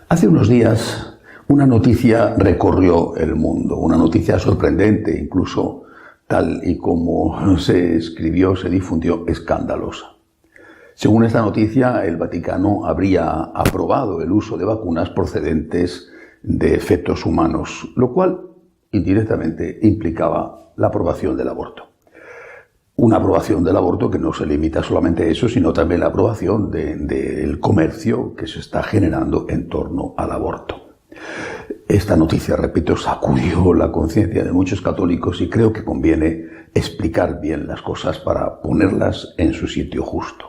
Hace unos días una noticia recorrió el mundo, una noticia sorprendente, incluso tal y como se escribió, se difundió, escandalosa. Según esta noticia, el Vaticano habría aprobado el uso de vacunas procedentes de fetos humanos, lo cual indirectamente implicaba la aprobación del aborto. Una aprobación del aborto que no se limita solamente a eso, sino también la aprobación del comercio que se está generando en torno al aborto. Esta noticia, repito, sacudió la conciencia de muchos católicos y creo que conviene explicar bien las cosas para ponerlas en su sitio justo.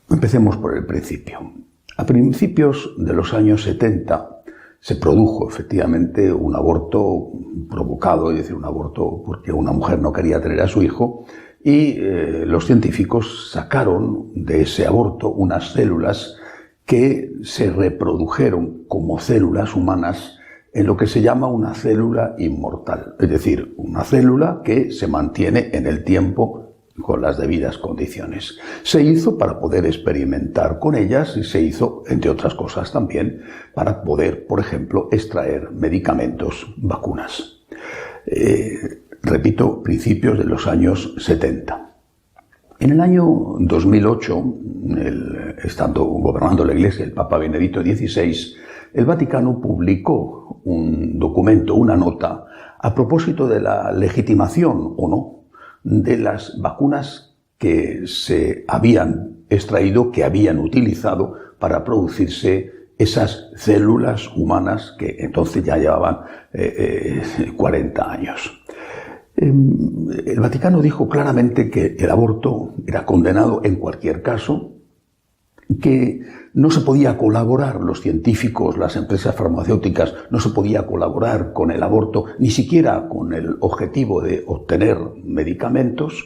Empecemos por el principio. A principios de los años 70 se produjo efectivamente un aborto provocado, es decir, un aborto porque una mujer no quería tener a su hijo, y los científicos sacaron de ese aborto unas células que se reprodujeron como células humanas en lo que se llama una célula inmortal, es decir, una célula que se mantiene en el tiempo con las debidas condiciones. Se hizo para poder experimentar con ellas y se hizo, entre otras cosas también, para poder, por ejemplo, extraer medicamentos, vacunas. Repito, principios de los años 70. En el año 2008, estando gobernando la Iglesia el Papa Benedicto XVI, el Vaticano publicó un documento, una nota, a propósito de la legitimación o no de las vacunas que se habían extraído, que habían utilizado para producirse esas células humanas que entonces ya llevaban 40 años. El Vaticano dijo claramente que el aborto era condenado en cualquier caso, que no se podía colaborar, los científicos, las empresas farmacéuticas, no se podía colaborar con el aborto, ni siquiera con el objetivo de obtener medicamentos,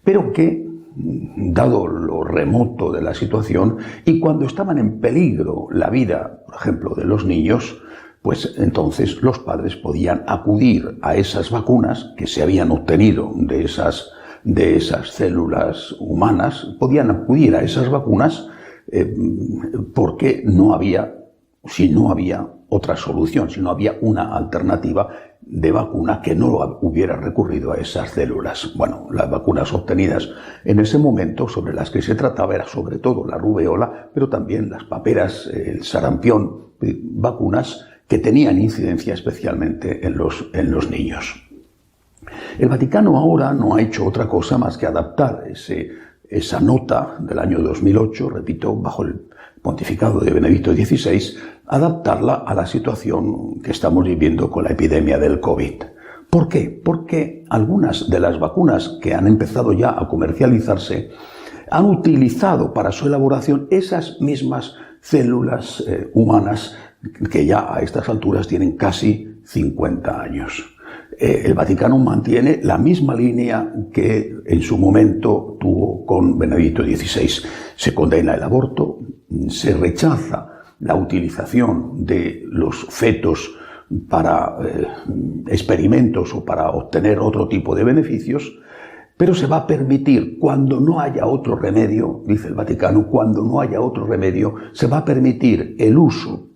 pero que, dado lo remoto de la situación, y cuando estaban en peligro la vida, por ejemplo, de los niños, pues entonces los padres podían acudir a esas vacunas que se habían obtenido de esas células humanas, podían acudir a esas vacunas porque si no había otra solución, si no había una alternativa de vacuna que no hubiera recurrido a esas células. Bueno, las vacunas obtenidas en ese momento, sobre las que se trataba, era sobre todo la rubeola, pero también las paperas, el sarampión, vacunas que tenían incidencia especialmente en los niños. El Vaticano ahora no ha hecho otra cosa más que adaptar esa nota del año 2008, repito, bajo el pontificado de Benedicto XVI, adaptarla a la situación que estamos viviendo con la epidemia del COVID. ¿Por qué? Porque algunas de las vacunas que han empezado ya a comercializarse han utilizado para su elaboración esas mismas células humanas que ya a estas alturas tienen casi 50 años. El Vaticano mantiene la misma línea que en su momento tuvo con Benedicto XVI. Se condena el aborto, se rechaza la utilización de los fetos para experimentos o para obtener otro tipo de beneficios, pero se va a permitir, cuando no haya otro remedio, dice el Vaticano, cuando no haya otro remedio, se va a permitir el uso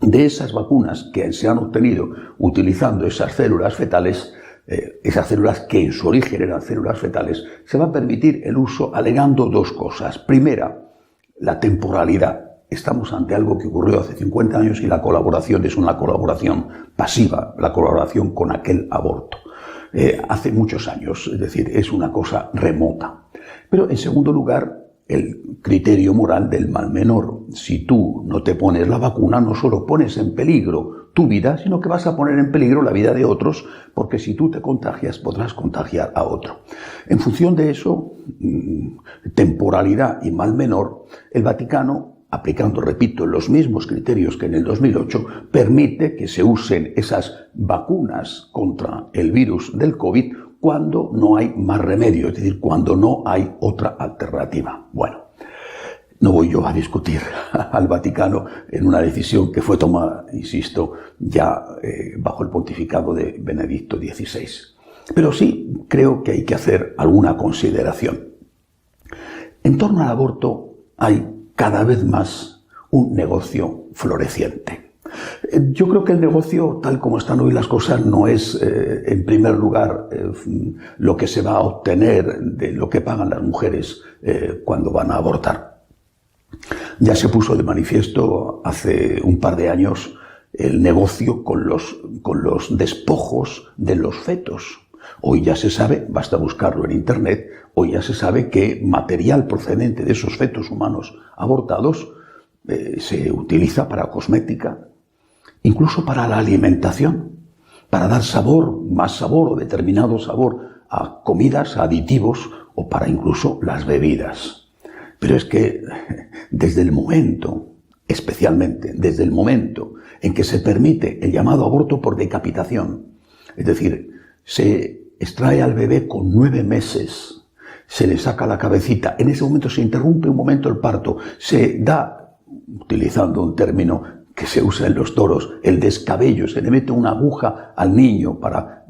de esas vacunas que se han obtenido utilizando esas células fetales, esas células que en su origen eran células fetales, se va a permitir el uso alegando dos cosas. Primera, la temporalidad. Estamos ante algo que ocurrió hace 50 años y la colaboración es una colaboración pasiva, la colaboración con aquel aborto. Hace muchos años, es decir, es una cosa remota. Pero en segundo lugar, el criterio moral del mal menor. Si tú no te pones la vacuna, no solo pones en peligro tu vida, sino que vas a poner en peligro la vida de otros, porque si tú te contagias, podrás contagiar a otro. En función de eso, temporalidad y mal menor, el Vaticano, aplicando, repito, los mismos criterios que en el 2008, permite que se usen esas vacunas contra el virus del COVID cuando no hay más remedio, es decir, cuando no hay otra alternativa. Bueno, no voy yo a discutir al Vaticano en una decisión que fue tomada, insisto, ya bajo el pontificado de Benedicto XVI. Pero sí creo que hay que hacer alguna consideración. En torno al aborto hay cada vez más un negocio floreciente. Yo creo que el negocio, tal como están hoy las cosas, no es, en primer lugar, lo que se va a obtener de lo que pagan las mujeres cuando van a abortar. Ya se puso de manifiesto hace un par de años el negocio con los despojos de los fetos. Hoy ya se sabe, basta buscarlo en Internet, hoy ya se sabe que material procedente de esos fetos humanos abortados se utiliza para cosmética, incluso para la alimentación, para dar sabor, más sabor o determinado sabor a comidas, a aditivos o para incluso las bebidas. Pero es que desde el momento, especialmente desde el momento en que se permite el llamado aborto por decapitación, es decir, se extrae al bebé con 9 meses, se le saca la cabecita, en ese momento se interrumpe un momento el parto, se da, utilizando un término que se usa en los toros, el descabello, se le mete una aguja al niño para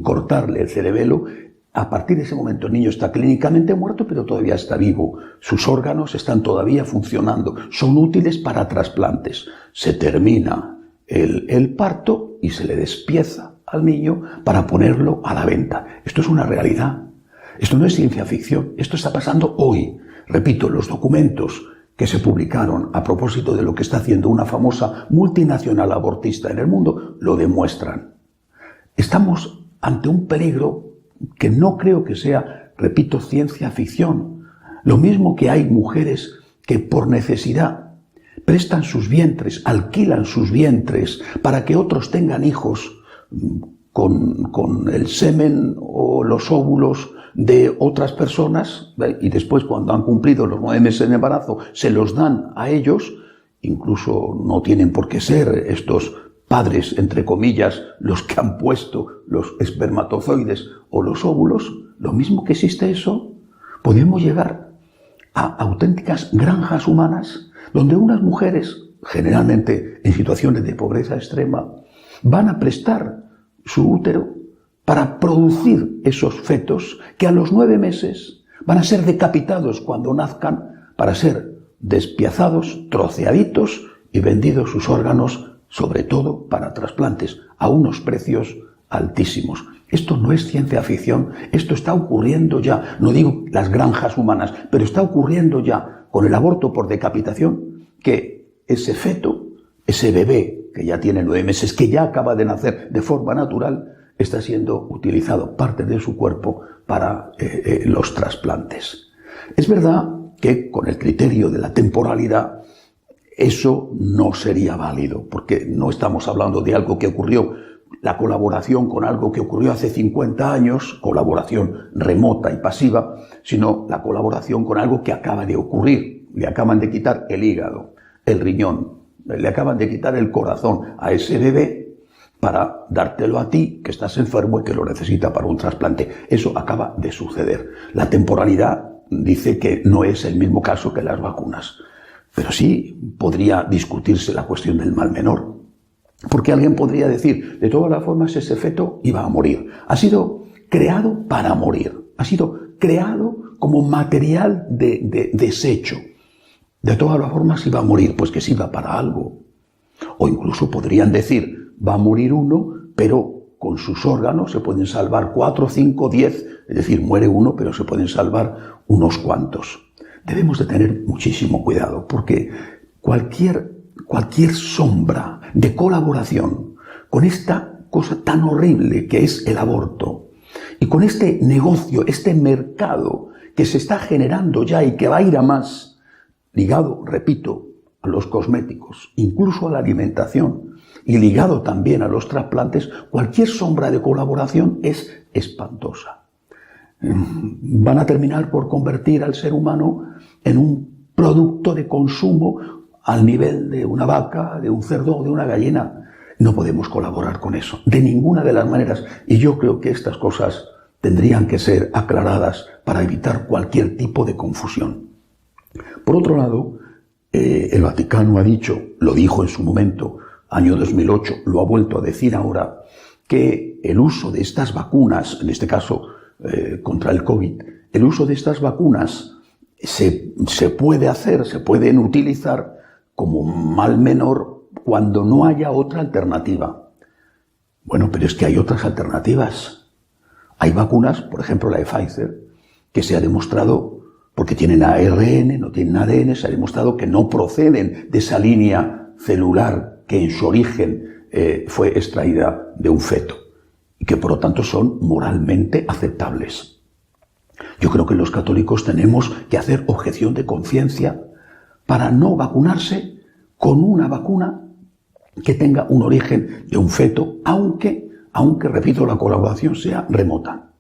cortarle el cerebelo. A partir de ese momento el niño está clínicamente muerto, pero todavía está vivo. Sus órganos están todavía funcionando, son útiles para trasplantes. Se termina el parto y se le despieza al niño para ponerlo a la venta. Esto es una realidad. Esto no es ciencia ficción. Esto está pasando hoy. Repito, los documentos que se publicaron a propósito de lo que está haciendo una famosa multinacional abortista en el mundo lo demuestran. Estamos ante un peligro que no creo que sea, repito, ciencia ficción. Lo mismo que hay mujeres que por necesidad prestan sus vientres, alquilan sus vientres para que otros tengan hijos con el semen o los óvulos de otras personas, y después cuando han cumplido los 9 meses de embarazo se los dan a ellos. Incluso no tienen por qué ser estos padres, entre comillas, los que han puesto los espermatozoides o los óvulos. Lo mismo que existe eso, podemos llegar a auténticas granjas humanas donde unas mujeres, generalmente en situaciones de pobreza extrema, van a prestar su útero para producir esos fetos que a los 9 meses van a ser decapitados cuando nazcan para ser despiazados, troceaditos y vendidos sus órganos, sobre todo para trasplantes, a unos precios altísimos. Esto no es ciencia ficción, esto está ocurriendo ya. No digo las granjas humanas, pero está ocurriendo ya con el aborto por decapitación, que ese feto, ese bebé que ya tiene 9 meses, que ya acaba de nacer de forma natural, está siendo utilizado parte de su cuerpo para los trasplantes. Es verdad que con el criterio de la temporalidad eso no sería válido, porque no estamos hablando de algo que ocurrió, la colaboración con algo que ocurrió hace 50 años, colaboración remota y pasiva, sino la colaboración con algo que acaba de ocurrir. Le acaban de quitar el hígado, el riñón, le acaban de quitar el corazón a ese bebé para dártelo a ti, que estás enfermo y que lo necesita para un trasplante. Eso acaba de suceder. La temporalidad dice que no es el mismo caso que las vacunas. Pero sí podría discutirse la cuestión del mal menor. Porque alguien podría decir, de todas las formas ese feto iba a morir. Ha sido creado para morir. Ha sido creado como material de desecho. De todas las formas iba a morir, pues que sirva para algo. O incluso podrían decir, va a morir uno, pero con sus órganos se pueden salvar 4, 5, 10, es decir, muere uno, pero se pueden salvar unos cuantos. Debemos de tener muchísimo cuidado, porque cualquier sombra de colaboración con esta cosa tan horrible que es el aborto, y con este negocio, este mercado que se está generando ya y que va a ir a más, ligado, repito, a los cosméticos, incluso a la alimentación, y ligado también a los trasplantes, cualquier sombra de colaboración es espantosa. Van a terminar por convertir al ser humano en un producto de consumo al nivel de una vaca, de un cerdo o de una gallina. No podemos colaborar con eso, de ninguna de las maneras. Y yo creo que estas cosas tendrían que ser aclaradas para evitar cualquier tipo de confusión. Por otro lado, el Vaticano ha dicho, lo dijo en su momento, año 2008, lo ha vuelto a decir ahora, que el uso de estas vacunas, en este caso contra el COVID, el uso de estas vacunas se puede hacer, se pueden utilizar como mal menor cuando no haya otra alternativa. Bueno, pero es que hay otras alternativas. Hay vacunas, por ejemplo la de Pfizer, que se ha demostrado, porque tienen ARN, no tienen ADN, se ha demostrado que no proceden de esa línea celular que en su origen fue extraída de un feto y que por lo tanto son moralmente aceptables. Yo creo que los católicos tenemos que hacer objeción de conciencia para no vacunarse con una vacuna que tenga un origen de un feto, aunque, repito, la colaboración sea remota.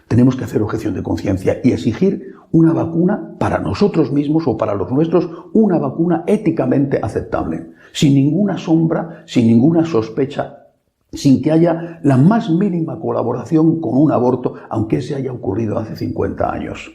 Tenemos que hacer objeción de conciencia y exigir una vacuna para nosotros mismos o para los nuestros, una vacuna éticamente aceptable, sin ninguna sombra, sin ninguna sospecha, sin que haya la más mínima colaboración con un aborto, aunque ese haya ocurrido hace 50 años.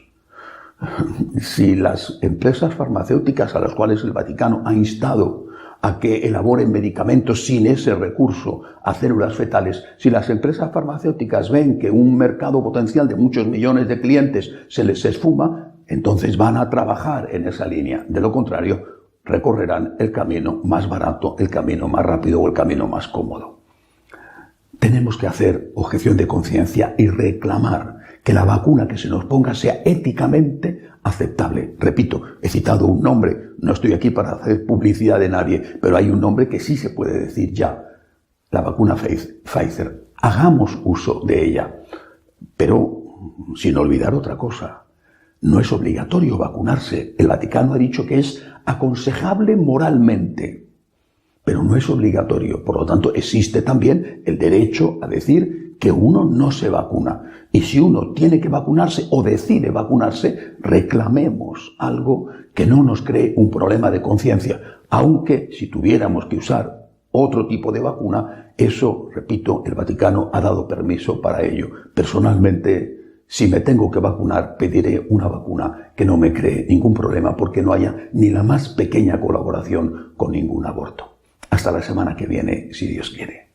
Si las empresas farmacéuticas a las cuales el Vaticano ha instado a que elaboren medicamentos sin ese recurso a células fetales, si las empresas farmacéuticas ven que un mercado potencial de muchos millones de clientes se les esfuma, entonces van a trabajar en esa línea. De lo contrario, recorrerán el camino más barato, el camino más rápido o el camino más cómodo. Tenemos que hacer objeción de conciencia y reclamar que la vacuna que se nos ponga sea éticamente aceptable. Repito, he citado un nombre, no estoy aquí para hacer publicidad de nadie, pero hay un nombre que sí se puede decir ya, la vacuna Pfizer. Hagamos uso de ella, pero sin olvidar otra cosa. No es obligatorio vacunarse. El Vaticano ha dicho que es aconsejable moralmente, pero no es obligatorio. Por lo tanto, existe también el derecho a decir que uno no se vacuna. Y si uno tiene que vacunarse o decide vacunarse, reclamemos algo que no nos cree un problema de conciencia. Aunque si tuviéramos que usar otro tipo de vacuna, eso, repito, el Vaticano ha dado permiso para ello. Personalmente, si me tengo que vacunar, pediré una vacuna que no me cree ningún problema porque no haya ni la más pequeña colaboración con ningún aborto. Hasta la semana que viene, si Dios quiere.